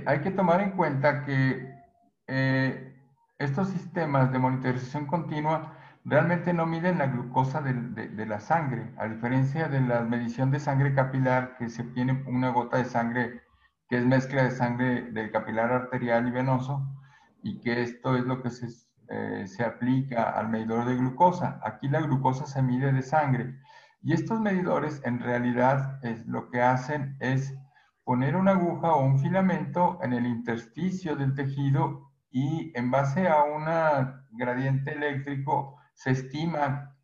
Hay que tomar en cuenta que estos sistemas de monitorización continua realmente no miden la glucosa de la sangre, a diferencia de la medición de sangre capilar, que se obtiene una gota de sangre que es mezcla de sangre del capilar arterial y venoso, y que esto es lo que se aplica al medidor de glucosa. Aquí la glucosa se mide de sangre, y estos medidores en realidad lo que hacen es poner una aguja o un filamento en el intersticio del tejido y en base a un gradiente eléctrico se estima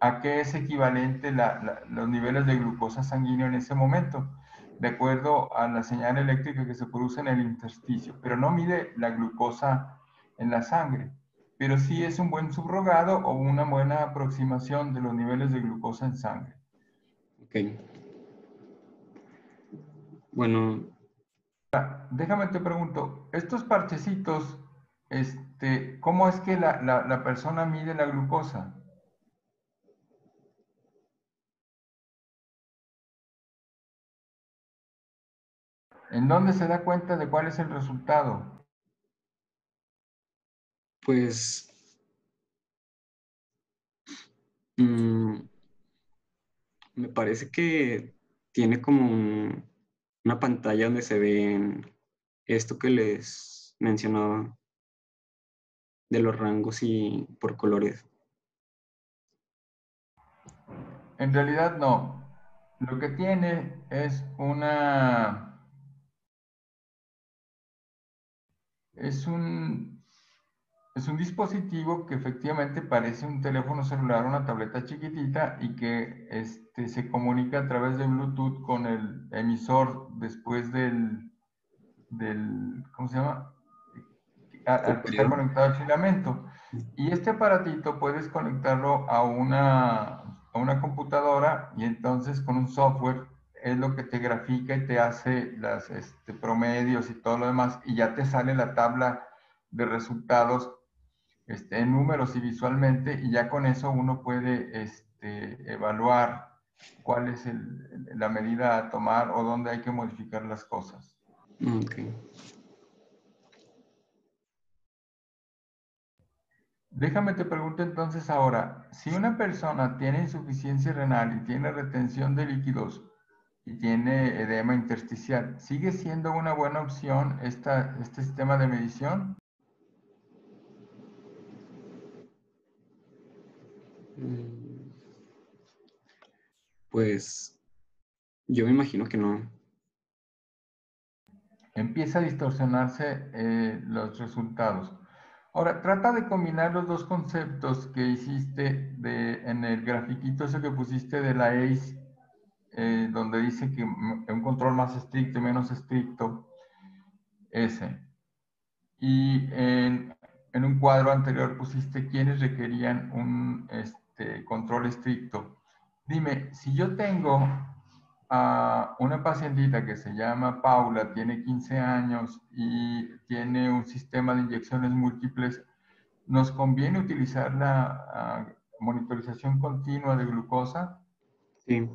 a qué es equivalente los niveles de glucosa sanguínea en ese momento, de acuerdo a la señal eléctrica que se produce en el intersticio, pero no mide la glucosa en la sangre, pero sí es un buen subrogado o una buena aproximación de los niveles de glucosa en sangre. Ok. Bueno, Déjame te pregunto, estos parchecitos, ¿cómo es que la persona mide la glucosa? ¿En dónde se da cuenta de cuál es el resultado? pues me parece que tiene como una pantalla donde se ven esto que les mencionaba de los rangos y por colores. En realidad no. Lo que tiene es un dispositivo que efectivamente parece un teléfono celular, una tableta chiquitita y que se comunica a través de Bluetooth con el emisor después ¿cómo se llama? Al que está ¿Contigo? conectado al filamento. Y este aparatito puedes conectarlo a una computadora y entonces con un software es lo que te grafica y te hace los promedios y todo lo demás y ya te sale la tabla de resultados en números y visualmente y ya con eso uno puede evaluar cuál es la medida a tomar o dónde hay que modificar las cosas. Ok. Déjame te pregunto entonces ahora, si una persona tiene insuficiencia renal y tiene retención de líquidos y tiene edema intersticial, ¿sigue siendo una buena opción este sistema de medición? Mm, Pues yo me imagino que no. Empieza a distorsionarse los resultados. Ahora, trata de combinar los dos conceptos que hiciste en el grafiquito ese que pusiste de la ACE, donde dice que un control más estricto y menos estricto, ese. Y en un cuadro anterior pusiste quienes requerían un control estricto. Dime, si yo tengo a una pacientita que se llama Paula, tiene 15 años y tiene un sistema de inyecciones múltiples, ¿nos conviene utilizar la monitorización continua de glucosa? Sí.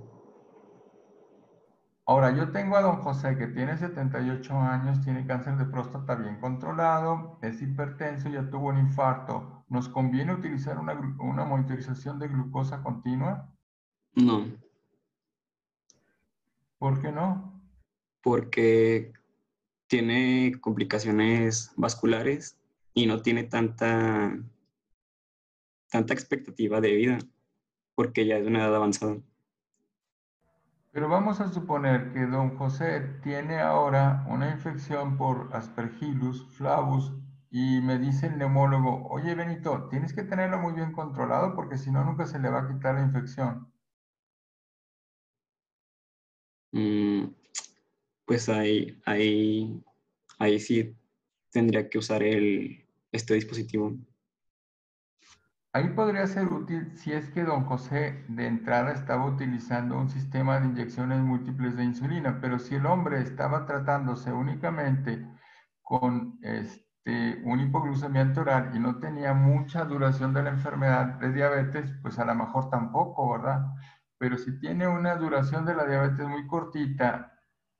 Ahora, yo tengo a don José que tiene 78 años, tiene cáncer de próstata bien controlado, es hipertenso, ya tuvo un infarto. ¿Nos conviene utilizar una monitorización de glucosa continua? No, ¿Por qué no? porque tiene complicaciones vasculares y no tiene tanta expectativa de vida, porque ya es de una edad avanzada. Pero vamos a suponer que don José tiene ahora una infección por Aspergillus flavus y me dice el neumólogo, oye Benito, tienes que tenerlo muy bien controlado porque si no nunca se le va a quitar la infección. Mm, pues ahí sí tendría que usar este dispositivo. Ahí podría ser útil si es que don José de entrada estaba utilizando un sistema de inyecciones múltiples de insulina, pero si el hombre estaba tratándose únicamente con un hipoglucemiante oral y no tenía mucha duración de la enfermedad de diabetes, pues a lo mejor tampoco, ¿verdad? Pero si tiene una duración de la diabetes muy cortita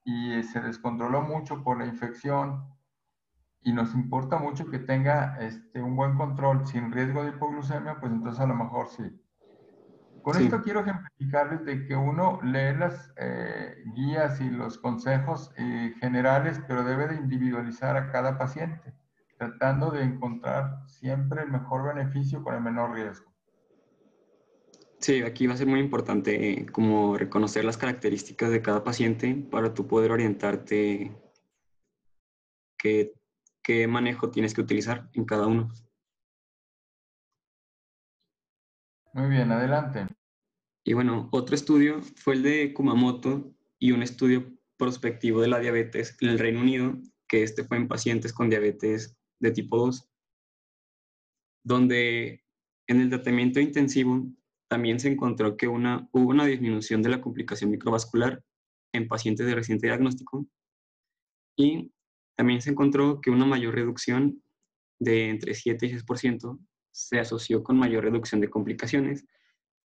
y se descontroló mucho por la infección y nos importa mucho que tenga un buen control sin riesgo de hipoglucemia, pues entonces a lo mejor sí. Con Sí, esto quiero ejemplificarles de que uno lee las guías y los consejos generales, pero debe de individualizar a cada paciente, tratando de encontrar siempre el mejor beneficio con el menor riesgo. sí, aquí va a ser muy importante como reconocer las características de cada paciente para tú poder orientarte qué, qué manejo tienes que utilizar en cada uno. Muy bien, adelante. Y bueno, otro estudio fue el de Kumamoto y un estudio prospectivo de la diabetes en el Reino Unido, que este fue en pacientes con diabetes de tipo 2, donde en el tratamiento intensivo también se encontró que hubo una disminución de la complicación microvascular en pacientes de reciente diagnóstico y también se encontró que una mayor reducción de entre 7 y 6% se asoció con mayor reducción de complicaciones,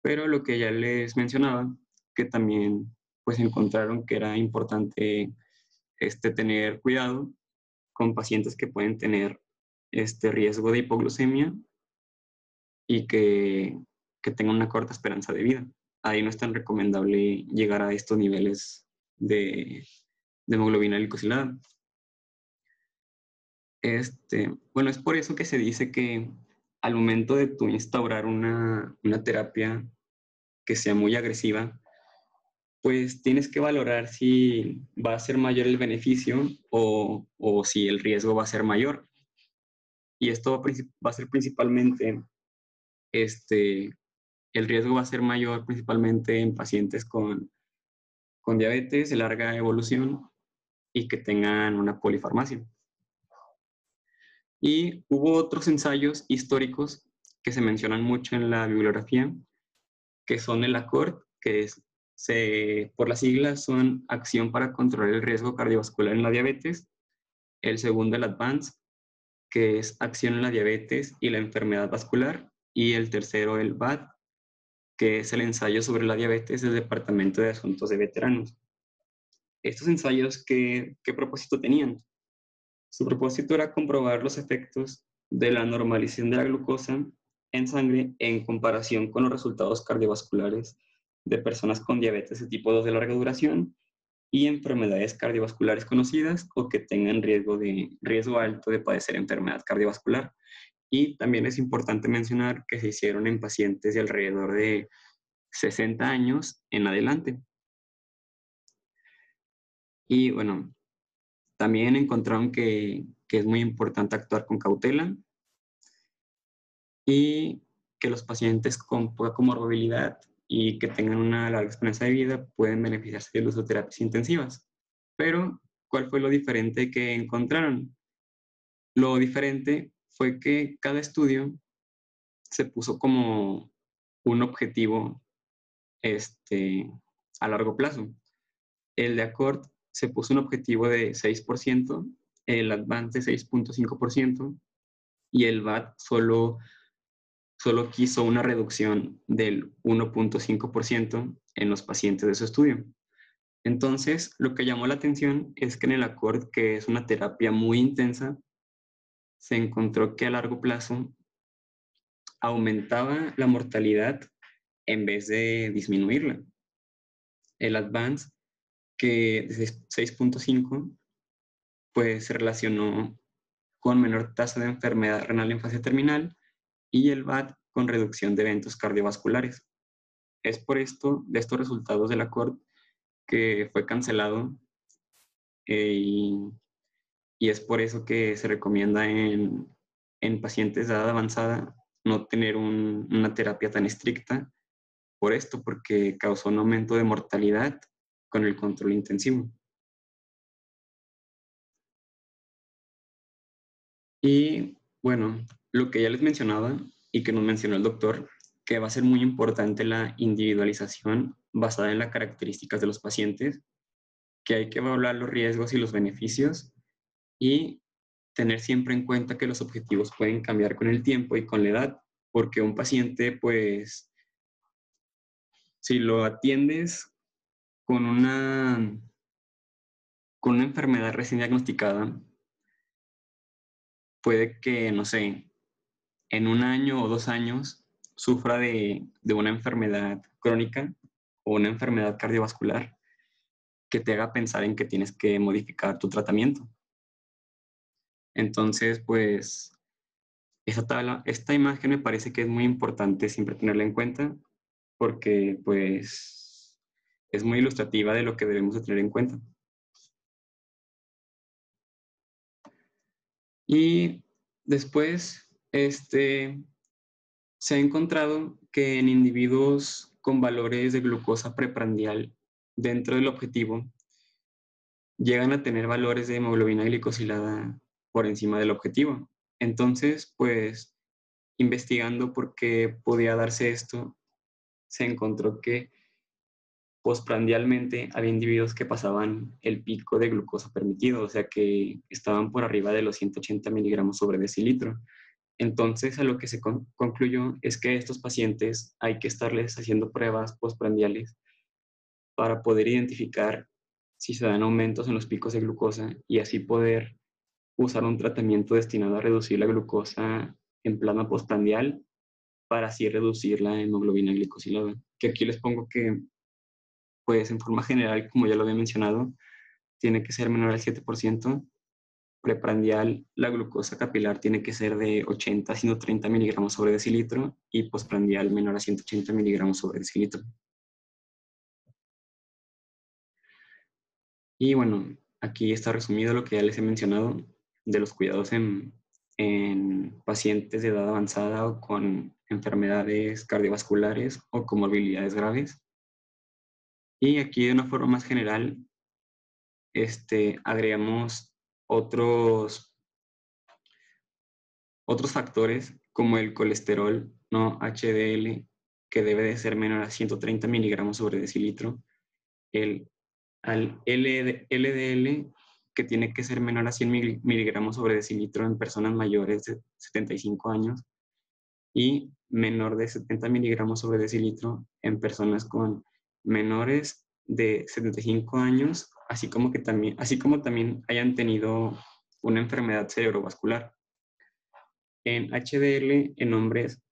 pero lo que ya les mencionaba, que también pues encontraron que era importante tener cuidado con pacientes que pueden tener este riesgo de hipoglucemia y que tengan una corta esperanza de vida. Ahí no es tan recomendable llegar a estos niveles de hemoglobina glicosilada. Bueno, es por eso que se dice que al momento de tú instaurar una terapia que sea muy agresiva, pues tienes que valorar si va a ser mayor el beneficio o si el riesgo va a ser mayor. Y esto va a ser principalmente, este, el riesgo va a ser mayor principalmente en pacientes con diabetes de larga evolución y que tengan una polifarmacia. Y hubo otros ensayos históricos que se mencionan mucho en la bibliografía, que son el ACORD, que por las siglas son Acción para controlar el riesgo cardiovascular en la diabetes. El segundo, el ADVANCE, que es Acción en la diabetes y la enfermedad vascular. Y el tercero, el VAD, que es el ensayo sobre la diabetes del Departamento de Asuntos de Veteranos. Estos ensayos, ¿qué propósito tenían? Su propósito era comprobar los efectos de la normalización de la glucosa en sangre en comparación con los resultados cardiovasculares de personas con diabetes de tipo 2 de larga duración y enfermedades cardiovasculares conocidas o que tengan riesgo alto de padecer enfermedad cardiovascular. Y también es importante mencionar que se hicieron en pacientes de alrededor de 60 años en adelante. Y bueno, también encontraron que es muy importante actuar con cautela y que los pacientes con poca comorbilidad y que tengan una larga esperanza de vida pueden beneficiarse del uso de terapias intensivas. Pero, ¿cuál fue lo diferente que encontraron? Lo diferente fue que cada estudio se puso como un objetivo a largo plazo. El de ACORD se puso un objetivo de 6%, el ADVANCE 6.5% y el VAD solo quiso una reducción del 1.5% en los pacientes de su estudio. Entonces, lo que llamó la atención es que en el ACORD, que es una terapia muy intensa, se encontró que a largo plazo aumentaba la mortalidad en vez de disminuirla. El ADVANCE, que es 6.5, pues se relacionó con menor tasa de enfermedad renal en fase terminal y el VAD con reducción de eventos cardiovasculares. Es por esto, de estos resultados del ACORD, que fue cancelado y, y es por eso que se recomienda en pacientes de edad avanzada no tener una terapia tan estricta por esto, porque causó un aumento de mortalidad con el control intensivo. Y bueno, lo que ya les mencionaba y que nos mencionó el doctor, que va a ser muy importante la individualización basada en las características de los pacientes, que hay que evaluar los riesgos y los beneficios y tener siempre en cuenta que los objetivos pueden cambiar con el tiempo y con la edad, porque un paciente, pues, si lo atiendes con con una enfermedad recién diagnosticada, puede que, no sé, en 1 año o 2 años sufra de una enfermedad crónica o una enfermedad cardiovascular que te haga pensar en que tienes que modificar tu tratamiento. Entonces, pues, esta imagen me parece que es muy importante siempre tenerla en cuenta porque, pues, es muy ilustrativa de lo que debemos de tener en cuenta. Y después, se ha encontrado que en individuos con valores de glucosa preprandial dentro del objetivo llegan a tener valores de hemoglobina glicosilada por encima del objetivo. Entonces, pues, investigando por qué podía darse esto, se encontró que postprandialmente había individuos que pasaban el pico de glucosa permitido, o sea que estaban por arriba de los 180 miligramos sobre decilitro. Entonces, a lo que se concluyó es que a estos pacientes hay que estarles haciendo pruebas postprandiales para poder identificar si se dan aumentos en los picos de glucosa y así poder usar un tratamiento destinado a reducir la glucosa en plasma postprandial para así reducir la hemoglobina glicosilada. Que aquí les pongo que, pues en forma general, como ya lo había mencionado, tiene que ser menor al 7%. Preprandial, la glucosa capilar tiene que ser de 80 a 130 miligramos sobre decilitro y postprandial menor a 180 miligramos sobre decilitro. Y bueno, aquí está resumido lo que ya les he mencionado de los cuidados en pacientes de edad avanzada o con enfermedades cardiovasculares o comorbilidades graves. Y aquí de una forma más general, agregamos otros factores como el colesterol no HDL, que debe de ser menor a 130 miligramos sobre decilitro, el al LDL, que tiene que ser menor a 100 miligramos sobre decilitro en personas mayores de 75 años y menor de 70 miligramos sobre decilitro en personas con menores de 75 años, así como también hayan tenido una enfermedad cerebrovascular. En HDL, en hombres,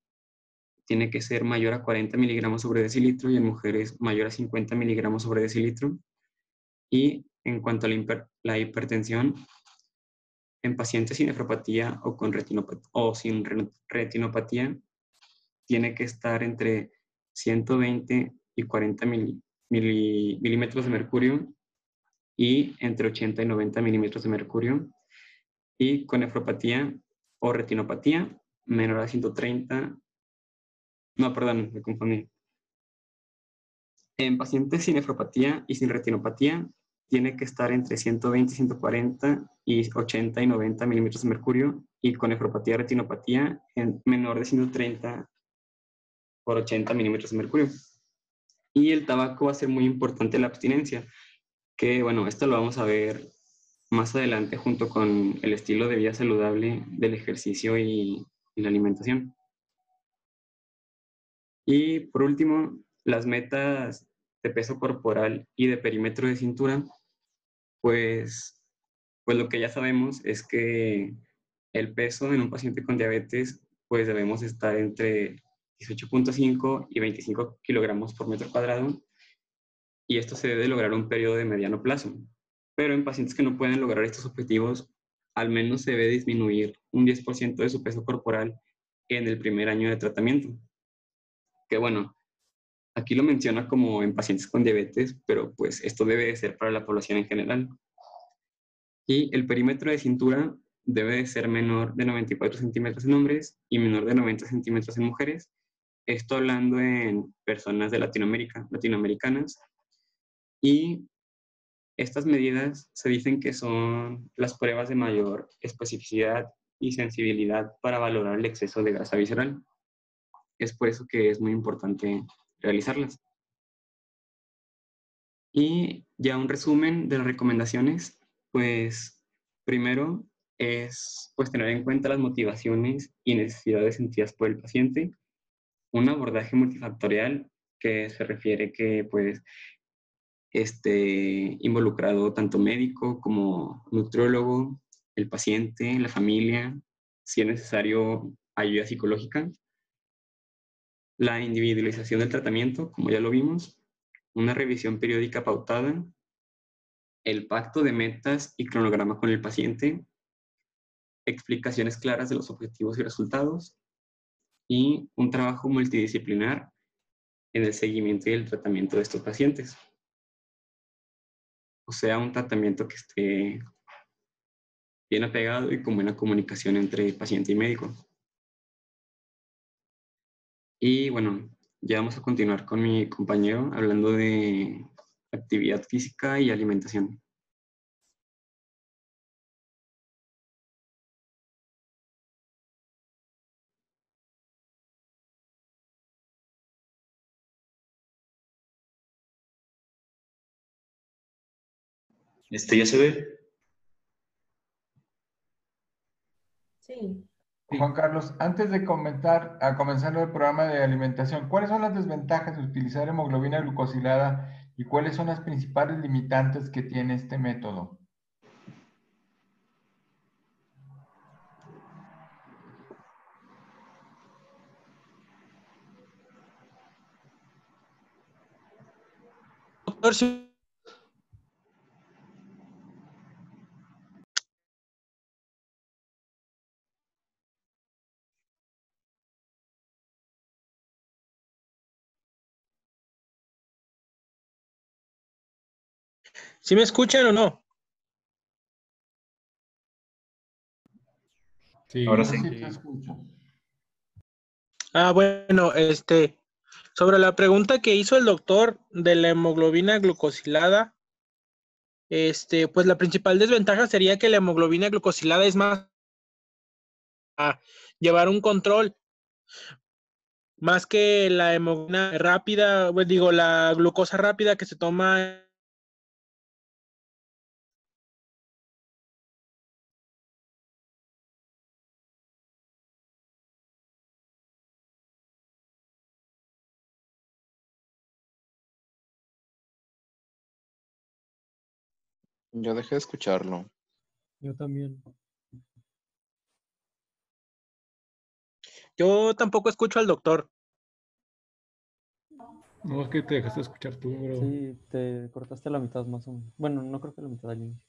tiene que ser mayor a 40 miligramos sobre decilitro y en mujeres mayor a 50 miligramos sobre decilitro. Y en cuanto a la hipertensión, en pacientes sin nefropatía o, sin retinopatía, tiene que estar entre 120 y 40 milímetros de mercurio y entre 80 y 90 milímetros de mercurio. Y con nefropatía o retinopatía, menor a 130. No, perdón, me confundí. En pacientes sin nefropatía y sin retinopatía, tiene que estar entre 120 y 140 y 80 y 90 milímetros de mercurio, y con nefropatía y retinopatía en menor de 130 por 80 milímetros de mercurio. Y el tabaco va a ser muy importante en la abstinencia, que bueno, esto lo vamos a ver más adelante junto con el estilo de vida saludable del ejercicio y la alimentación. Y por último, las metas de peso corporal y de perímetro de cintura, pues lo que ya sabemos es que el peso en un paciente con diabetes, pues debemos estar entre 18.5 y 25 kilogramos por metro cuadrado, y esto se debe lograr un periodo de mediano plazo. Pero en pacientes que no pueden lograr estos objetivos, al menos se debe disminuir un 10% de su peso corporal en el primer año de tratamiento. Que bueno, aquí lo menciona como en pacientes con diabetes, pero pues esto debe de ser para la población en general. Y el perímetro de cintura debe de ser menor de 94 centímetros en hombres y menor de 90 centímetros en mujeres. Esto hablando en personas de latinoamericanas. Y estas medidas se dicen que son las pruebas de mayor especificidad y sensibilidad para valorar el exceso de grasa visceral. Es por eso que es muy importante realizarlas. Y ya un resumen de las recomendaciones, pues primero es pues tener en cuenta las motivaciones y necesidades sentidas por el paciente, un abordaje multifactorial que se refiere que pues involucrado tanto médico como nutriólogo, el paciente, la familia, si es necesario ayuda psicológica, la individualización del tratamiento, como ya lo vimos, una revisión periódica pautada, el pacto de metas y cronograma con el paciente, explicaciones claras de los objetivos y resultados, y un trabajo multidisciplinar en el seguimiento y el tratamiento de estos pacientes. O sea, un tratamiento que esté bien apegado y con buena comunicación entre paciente y médico. Y bueno, ya vamos a continuar con mi compañero hablando de actividad física y alimentación. ¿Ya se ve? Sí. Juan Carlos, antes de comenzar el programa de alimentación, ¿cuáles son las desventajas de utilizar hemoglobina glucosilada y cuáles son las principales limitantes que tiene este método? Doctor, sí, ¿sí me escuchan o no? Sí, Ahora Sí, sí. sí, te escucho. Bueno, sobre la pregunta que hizo el doctor de la hemoglobina glucosilada, pues la principal desventaja sería que la hemoglobina glucosilada es más a llevar un control, más que la hemoglobina rápida, pues digo, la glucosa rápida que se toma. Yo dejé de escucharlo. yo también. Yo tampoco escucho al doctor. No, es que te dejaste escuchar tú, bro. Sí, te cortaste la mitad más o menos. Bueno, no creo que la mitad al inicio.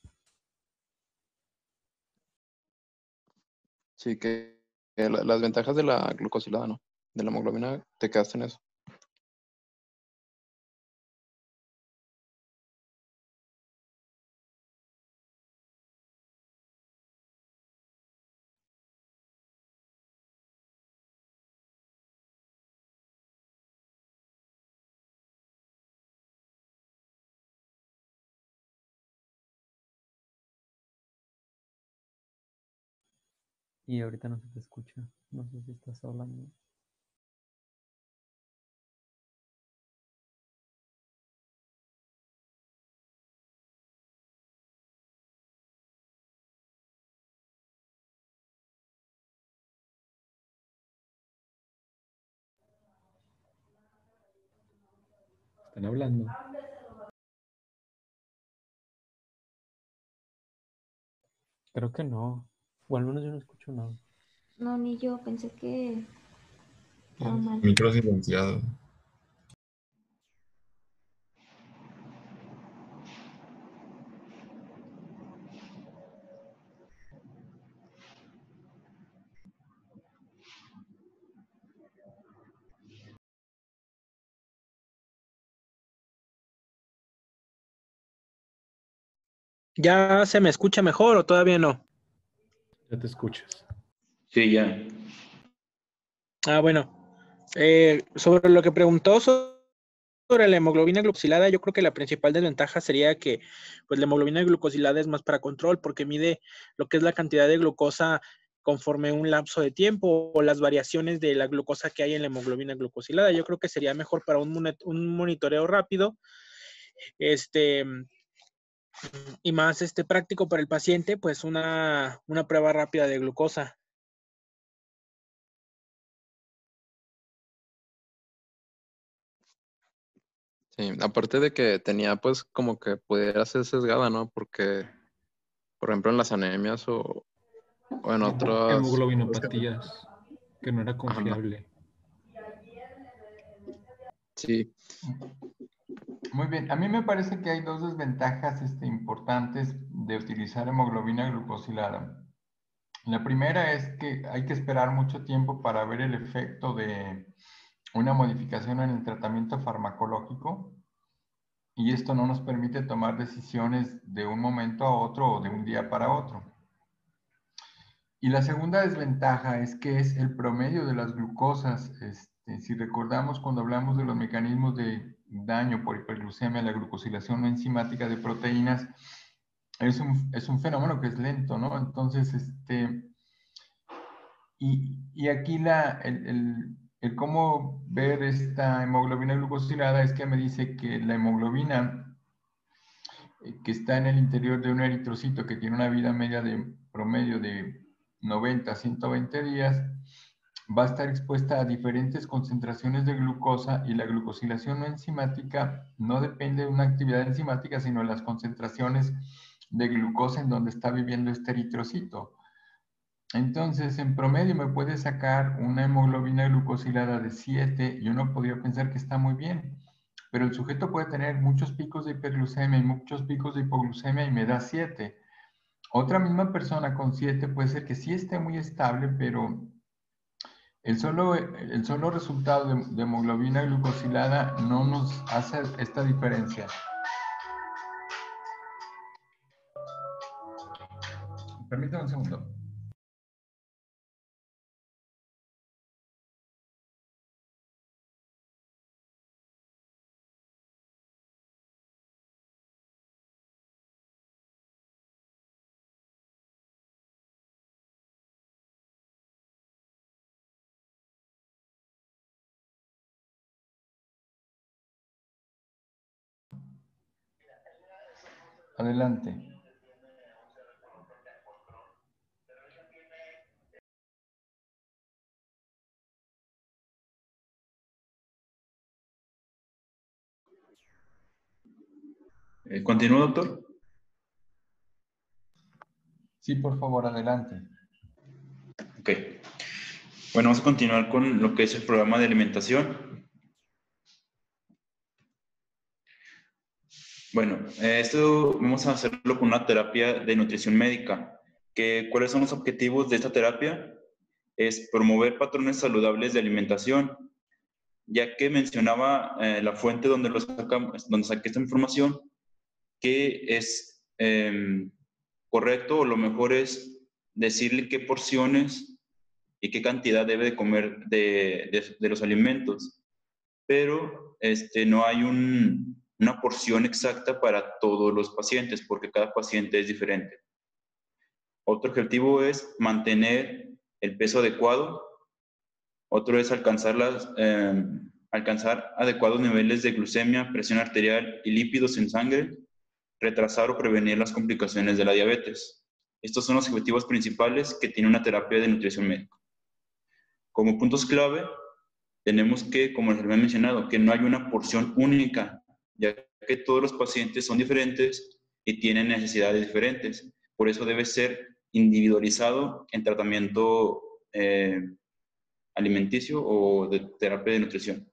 Sí, que las ventajas de la glucosilada, ¿no? De la hemoglobina, te quedaste en eso. Y ahorita no se te escucha. No sé si estás hablando. Están hablando. Creo que no. O al menos yo no escucho nada. No, ni yo pensé que estaba mal. Micro silenciado. ¿Ya se me escucha mejor o todavía no? Ya te escuchas. Sí, ya. Bueno. Sobre lo que preguntó sobre la hemoglobina glucosilada, yo creo que la principal desventaja sería que pues, la hemoglobina glucosilada es más para control porque mide lo que es la cantidad de glucosa conforme un lapso de tiempo o las variaciones de la glucosa que hay en la hemoglobina glucosilada. Yo creo que sería mejor para un monitoreo rápido y más práctico para el paciente, pues una prueba rápida de glucosa. Sí, aparte de que tenía pues como que pudiera ser sesgada, ¿no? Porque, por ejemplo, en las anemias o en otras... Hemoglobinopatías, que no era Ajá, confiable. sí, Muy bien, a mí me parece que hay dos desventajas importantes de utilizar hemoglobina glucosilada. La primera es que hay que esperar mucho tiempo para ver el efecto de una modificación en el tratamiento farmacológico y esto no nos permite tomar decisiones de un momento a otro o de un día para otro. Y la segunda desventaja es que es el promedio de las glucosas. Si recordamos cuando hablamos de los mecanismos de daño por hiperglucemia, la glucosilación no enzimática de proteínas, es un fenómeno que es lento, ¿no? Entonces, y aquí el cómo ver esta hemoglobina glucosilada es que me dice que la hemoglobina que está en el interior de un eritrocito que tiene una vida media de promedio de 90 a 120 días, va a estar expuesta a diferentes concentraciones de glucosa y la glucosilación no enzimática no depende de una actividad enzimática, sino de las concentraciones de glucosa en donde está viviendo este eritrocito. Entonces, en promedio me puede sacar una hemoglobina glucosilada de 7 y uno podría pensar que está muy bien, pero el sujeto puede tener muchos picos de hiperglucemia y muchos picos de hipoglucemia y me da 7. Otra misma persona con 7 puede ser que sí esté muy estable, pero el solo resultado de hemoglobina glucosilada no nos hace esta diferencia. Permítame un segundo. Adelante. ¿Continúa, doctor? Sí, por favor, adelante. Ok. Bueno, vamos a continuar con lo que es el programa de alimentación. Bueno, esto vamos a hacerlo con una terapia de nutrición médica. ¿Cuáles son los objetivos de esta terapia? Es promover patrones saludables de alimentación, ya que mencionaba la fuente donde saqué esta información, que es correcto o lo mejor es decirle qué porciones y qué cantidad debe de comer de los alimentos. Pero no hay una porción exacta para todos los pacientes, porque cada paciente es diferente. Otro objetivo es mantener el peso adecuado. Otro es alcanzar adecuados niveles de glucemia, presión arterial y lípidos en sangre, retrasar o prevenir las complicaciones de la diabetes. Estos son los objetivos principales que tiene una terapia de nutrición médica. Como puntos clave, tenemos que, como les había mencionado, que no hay una porción única, ya que todos los pacientes son diferentes y tienen necesidades diferentes. Por eso debe ser individualizado en tratamiento alimenticio o de terapia de nutrición.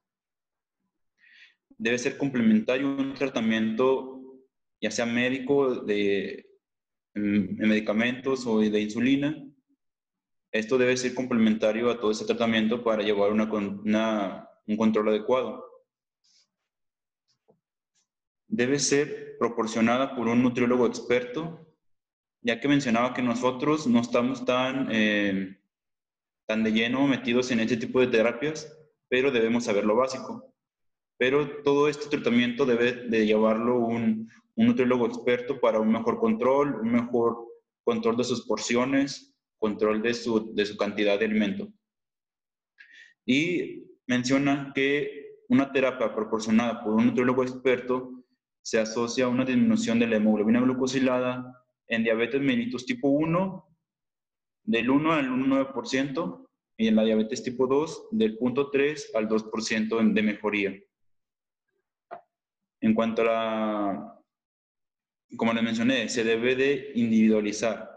Debe ser complementario un tratamiento, ya sea médico, de medicamentos o de insulina. Esto debe ser complementario a todo ese tratamiento para llevar un control adecuado. Debe ser proporcionada por un nutriólogo experto, ya que mencionaba que nosotros no estamos tan de lleno metidos en este tipo de terapias, pero debemos saber lo básico. Pero todo este tratamiento debe de llevarlo un nutriólogo experto para un mejor control de sus porciones, control de su cantidad de alimento. Y menciona que una terapia proporcionada por un nutriólogo experto se asocia a una disminución de la hemoglobina glucosilada en diabetes mellitus tipo 1 del 1 al 1,9% y en la diabetes tipo 2 del 0,3 al 2% de mejoría. En cuanto a como les mencioné, se debe de individualizar.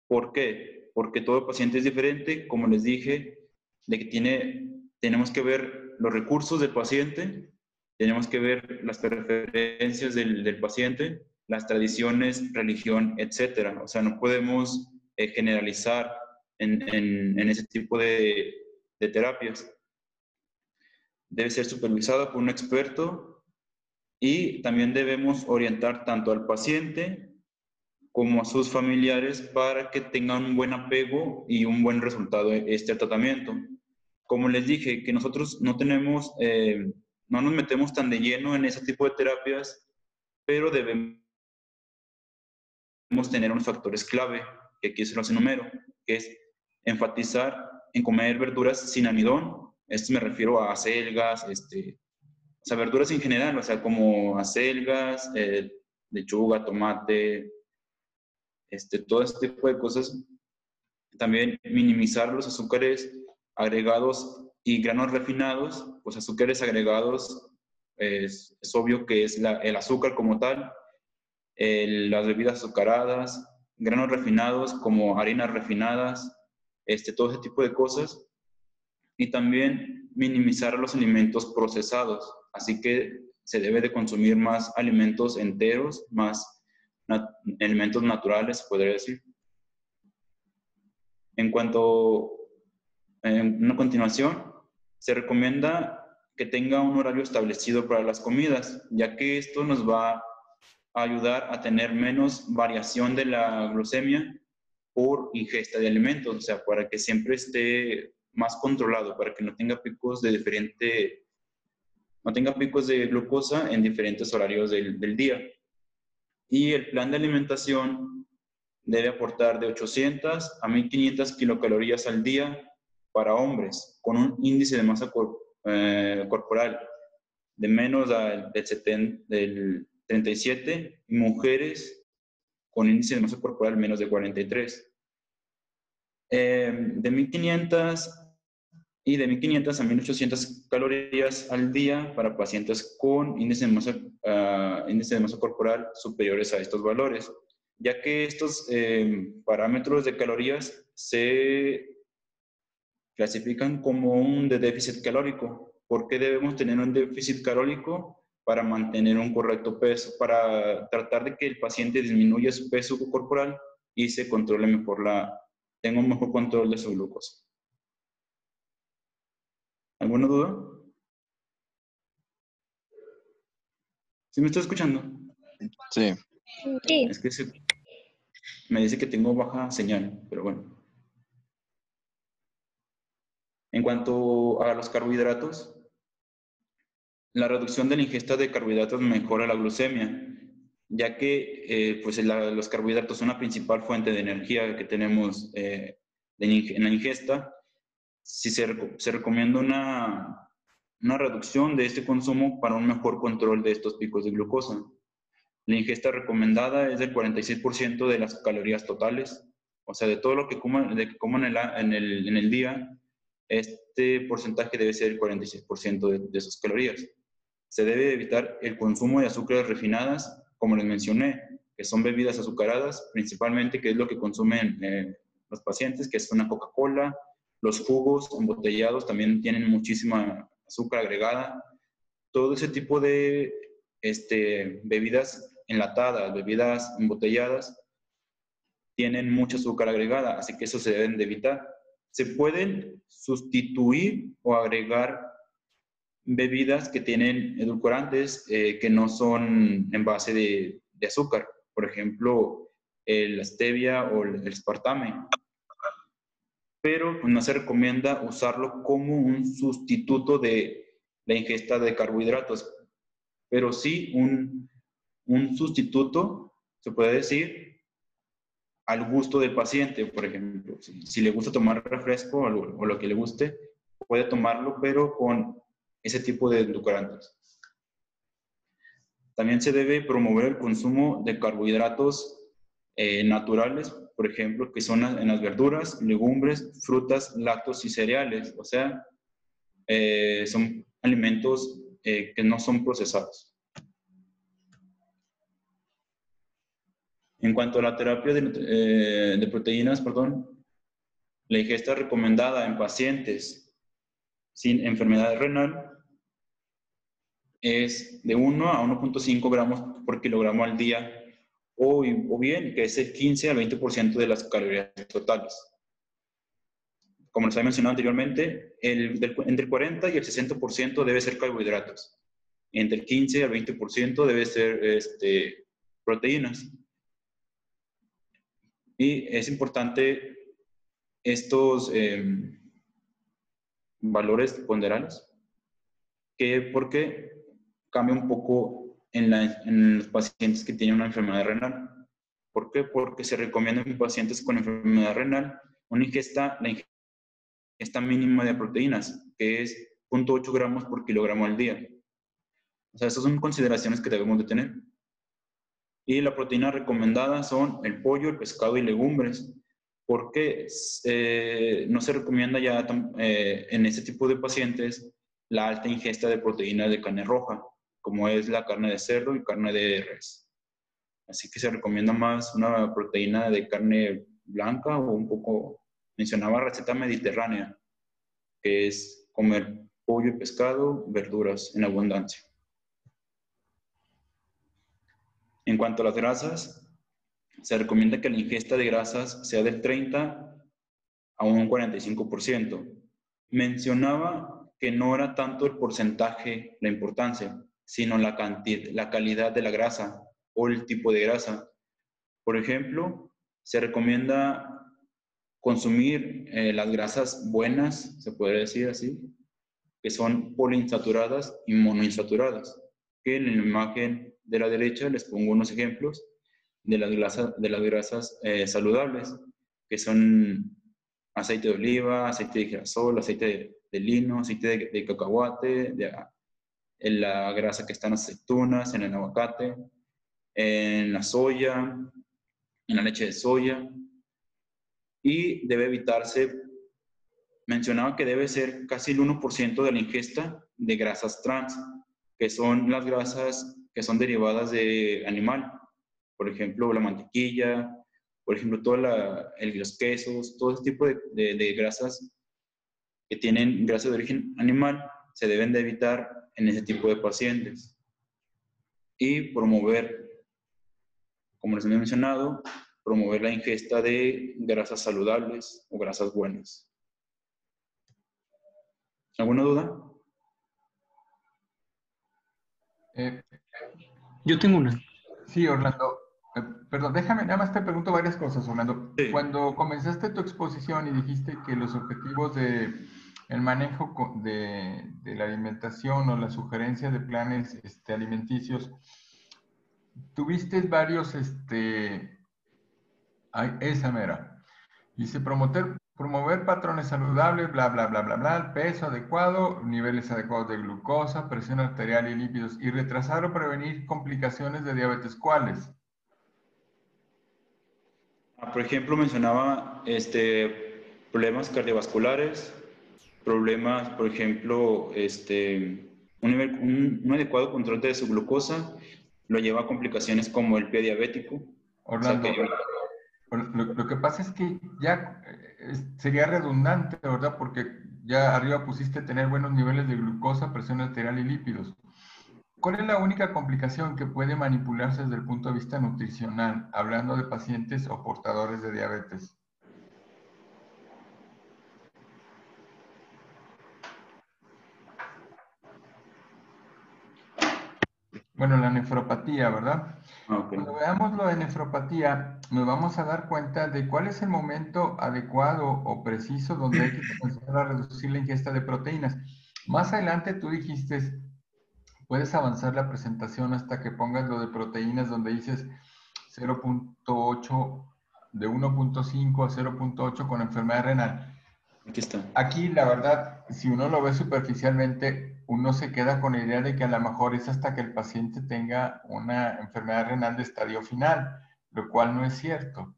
¿Por qué? Porque todo paciente es diferente, como les dije, de que tenemos que ver los recursos del paciente, tenemos que ver las preferencias del paciente, las tradiciones, religión, etcétera. O sea, no podemos generalizar en ese tipo de terapias. Debe ser supervisado por un experto y también debemos orientar tanto al paciente como a sus familiares para que tengan un buen apego y un buen resultado este tratamiento. Como les dije, que nosotros no nos metemos tan de lleno en ese tipo de terapias, pero debemos tener unos factores clave, que aquí se los enumero, que es enfatizar en comer verduras sin almidón. Esto me refiero a acelgas, o sea, verduras en general, o sea, como acelgas, lechuga, tomate, todo este tipo de cosas. También minimizar los azúcares agregados y granos refinados. Pues azúcares agregados es obvio que es el azúcar como tal, las bebidas azucaradas, granos refinados como harinas refinadas, todo ese tipo de cosas. Y también minimizar los alimentos procesados. Así que se debe de consumir más alimentos enteros, más alimentos naturales, podría decir. En cuanto a una continuación, se recomienda que tenga un horario establecido para las comidas, ya que esto nos va a ayudar a tener menos variación de la glucemia por ingesta de alimentos, o sea, para que siempre esté más controlado, para que no tenga picos de glucosa en diferentes horarios del día. Y el plan de alimentación debe aportar de 800 a 1500 kilocalorías al día para hombres con un índice de masa corporal de menos del 37 y mujeres con índice de masa corporal menos de 43. De 1500 a 1800 calorías al día para pacientes con índice de masa corporal superiores a estos valores, ya que estos parámetros de calorías se clasifican como un de déficit calórico. ¿Por qué debemos tener un déficit calórico? Para mantener un correcto peso, para tratar de que el paciente disminuya su peso corporal y se controle mejor tenga un mejor control de su glucosa. ¿Alguna duda? ¿Sí me está escuchando? Sí. Sí. Es que me dice que tengo baja señal, pero bueno. En cuanto a los carbohidratos, la reducción de la ingesta de carbohidratos mejora la glucemia, ya que pues los carbohidratos son la principal fuente de energía que tenemos en la ingesta. Si se recomienda una reducción de este consumo para un mejor control de estos picos de glucosa. La ingesta recomendada es del 46% de las calorías totales, o sea, de todo lo que coman en el día, este porcentaje debe ser el 46% de sus calorías. Se debe evitar el consumo de azúcares refinadas, como les mencioné, que son bebidas azucaradas, principalmente, que es lo que consumen los pacientes, que es una Coca-Cola. Los jugos embotellados también tienen muchísima azúcar agregada. Todo ese tipo de bebidas enlatadas, bebidas embotelladas, tienen mucha azúcar agregada, así que eso se deben de evitar. Se pueden sustituir o agregar bebidas que tienen edulcorantes que no son en base de azúcar, por ejemplo, la stevia o el aspartame, pero no se recomienda usarlo como un sustituto de la ingesta de carbohidratos, pero sí un sustituto, se puede decir, al gusto del paciente. Por ejemplo, si le gusta tomar refresco o lo que le guste, puede tomarlo, pero con ese tipo de edulcorantes. También se debe promover el consumo de carbohidratos naturales, por ejemplo, que son en las verduras, legumbres, frutas, lácteos y cereales. O sea, son alimentos que no son procesados. En cuanto a la terapia de proteínas, la ingesta recomendada en pacientes sin enfermedad renal es de 1 a 1.5 gramos por kilogramo al día, o bien que es el 15 al 20% de las calorías totales. Como les había mencionado anteriormente, entre el 40 y el 60% debe ser carbohidratos. Entre el 15 al 20% debe ser proteínas. Y es importante estos valores ponderales, porque cambia un poco en los pacientes que tienen una enfermedad renal. ¿Por qué? Porque se recomienda en pacientes con enfermedad renal la ingesta mínima de proteínas, que es 0.8 gramos por kilogramo al día. O sea, esas son consideraciones que debemos de tener. Y la proteína recomendada son el pollo, el pescado y legumbres, porque no se recomienda ya en este tipo de pacientes la alta ingesta de proteínas de carne roja, como es la carne de cerdo y carne de res. Así que se recomienda más una proteína de carne blanca o un poco, mencionaba receta mediterránea, que es comer pollo y pescado, verduras en abundancia. En cuanto a las grasas, se recomienda que la ingesta de grasas sea del 30 a un 45%. Mencionaba que no era tanto el porcentaje la importancia, sino la calidad de la grasa o el tipo de grasa. Por ejemplo, se recomienda consumir las grasas buenas, se podría decir así, que son poliinsaturadas y monoinsaturadas, que en la imagen de la derecha les pongo unos ejemplos de las grasas saludables, que son aceite de oliva, aceite de girasol, aceite de lino, aceite de cacahuate, la grasa que está en las aceitunas, en el aguacate, en la soya, en la leche de soya. Y debe evitarse, mencionaba que debe ser casi el 1% de la ingesta de grasas trans, que son las grasas que son derivadas de animal. Por ejemplo, la mantequilla, por ejemplo, los quesos, todo ese tipo de grasas que tienen grasa de origen animal se deben de evitar en ese tipo de pacientes. Y promover, como les he mencionado, promover la ingesta de grasas saludables o grasas buenas. ¿Alguna duda? Yo tengo una. Sí, Orlando. Perdón, déjame, nada más te pregunto varias cosas, Orlando. Sí. Cuando comenzaste tu exposición y dijiste que los objetivos de el manejo de la alimentación o la sugerencia de planes alimenticios, tuviste varios, esa mera. Dice promover patrones saludables, bla, bla, bla, bla, bla, peso adecuado, niveles adecuados de glucosa, presión arterial y lípidos, y retrasar o prevenir complicaciones de diabetes. ¿Cuáles? Por ejemplo, mencionaba problemas cardiovasculares, problemas, por ejemplo, un adecuado control de su glucosa lo lleva a complicaciones como el pie diabético. Orlando, lo que pasa es que ya sería redundante, ¿verdad? Porque ya arriba pusiste tener buenos niveles de glucosa, presión arterial y lípidos. ¿Cuál es la única complicación que puede manipularse desde el punto de vista nutricional, hablando de pacientes o portadores de diabetes? Bueno, la nefropatía, ¿verdad? Okay. Cuando veamos lo de nefropatía, nos vamos a dar cuenta de cuál es el momento adecuado o preciso donde hay que comenzar a reducir la ingesta de proteínas. Más adelante tú dijiste, puedes avanzar la presentación hasta que pongas lo de proteínas donde dices 0.8, de 1.5 a 0.8 con enfermedad renal. Aquí está. Aquí, la verdad, si uno lo ve superficialmente, uno se queda con la idea de que a lo mejor es hasta que el paciente tenga una enfermedad renal de estadio final, lo cual no es cierto.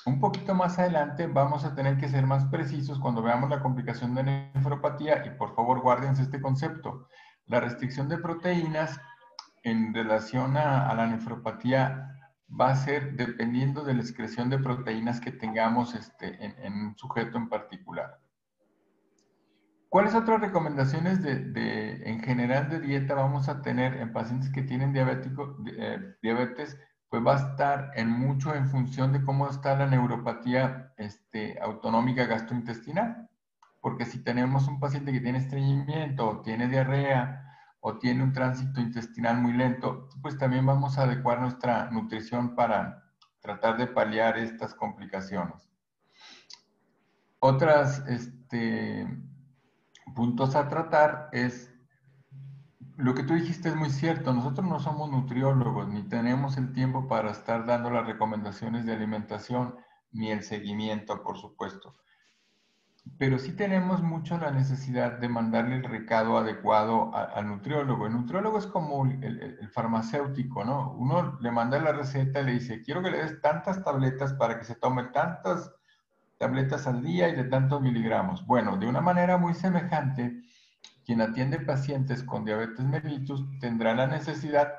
Un poquito más adelante vamos a tener que ser más precisos cuando veamos la complicación de nefropatía y por favor guárdense este concepto. La restricción de proteínas en relación a la nefropatía va a ser dependiendo de la excreción de proteínas que tengamos en un sujeto en particular. ¿Cuáles otras recomendaciones en general de dieta vamos a tener en pacientes que tienen diabetes? Pues va a estar mucho en función de cómo está la neuropatía autonómica gastrointestinal. Porque si tenemos un paciente que tiene estreñimiento o tiene diarrea o tiene un tránsito intestinal muy lento, pues también vamos a adecuar nuestra nutrición para tratar de paliar estas complicaciones. Otras puntos a tratar es, lo que tú dijiste es muy cierto, nosotros no somos nutriólogos, ni tenemos el tiempo para estar dando las recomendaciones de alimentación, ni el seguimiento, por supuesto. Pero sí tenemos mucho la necesidad de mandarle el recado adecuado al nutriólogo. El nutriólogo es como el farmacéutico, ¿no? Uno le manda la receta y le dice, quiero que le des tantas tabletas para que se tome tantas tabletas al día y de tantos miligramos. Bueno, de una manera muy semejante, quien atiende pacientes con diabetes mellitus tendrá la necesidad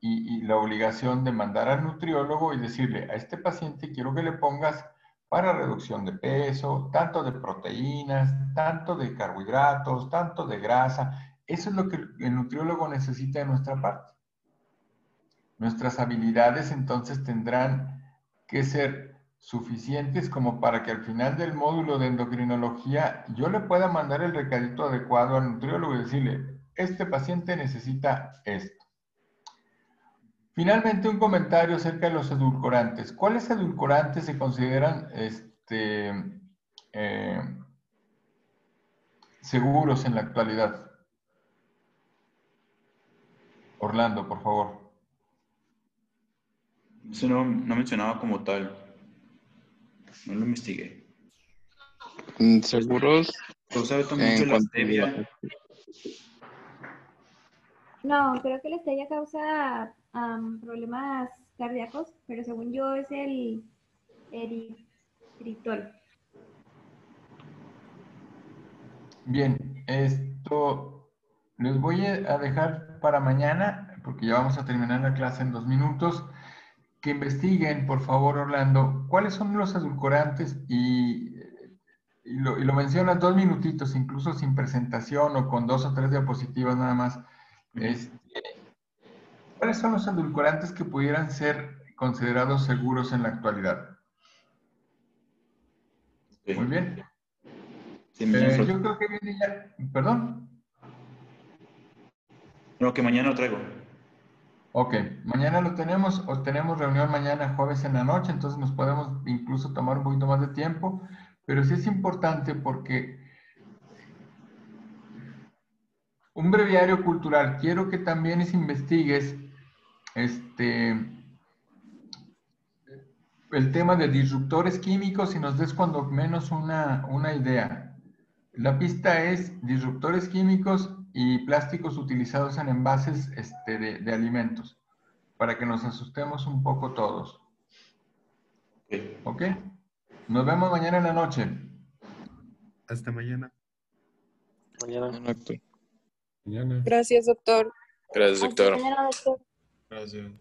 y la obligación de mandar al nutriólogo y decirle, a este paciente quiero que le pongas para reducción de peso, tanto de proteínas, tanto de carbohidratos, tanto de grasa. Eso es lo que el nutriólogo necesita de nuestra parte. Nuestras habilidades entonces tendrán que ser suficientes como para que al final del módulo de endocrinología yo le pueda mandar el recadito adecuado al nutriólogo y decirle, este paciente necesita esto. Finalmente, un comentario acerca de los edulcorantes. ¿Cuáles edulcorantes se consideran seguros en la actualidad? Orlando, por favor. Eso no mencionaba como tal. No lo investigué. Seguros Se usa mucho en la cuanto stevia. No, creo que la stevia causa problemas cardíacos, pero según yo es el eritritol. Bien, esto les voy a dejar para mañana, porque ya vamos a terminar la clase en 2 minutos, que investiguen, por favor, Orlando, cuáles son los edulcorantes y lo mencionas 2 minutitos, incluso sin presentación o con 2 o 3 diapositivas nada más. ¿Cuáles son los edulcorantes que pudieran ser considerados seguros en la actualidad? Sí. Muy bien. Sí, Yo creo que viene ya. ¿Perdón? No, que mañana lo traigo. Ok, mañana lo tenemos, o tenemos reunión mañana jueves en la noche, entonces nos podemos incluso tomar un poquito más de tiempo, pero sí es importante porque un breviario cultural, quiero que también investigues el tema de disruptores químicos y nos des cuando menos una idea. La pista es disruptores químicos y plásticos utilizados en envases de alimentos, para que nos asustemos un poco todos. ¿Ok? Nos vemos mañana en la noche. Hasta mañana. Mañana. Gracias, doctor. Gracias, doctor. Hasta mañana, doctor. Gracias.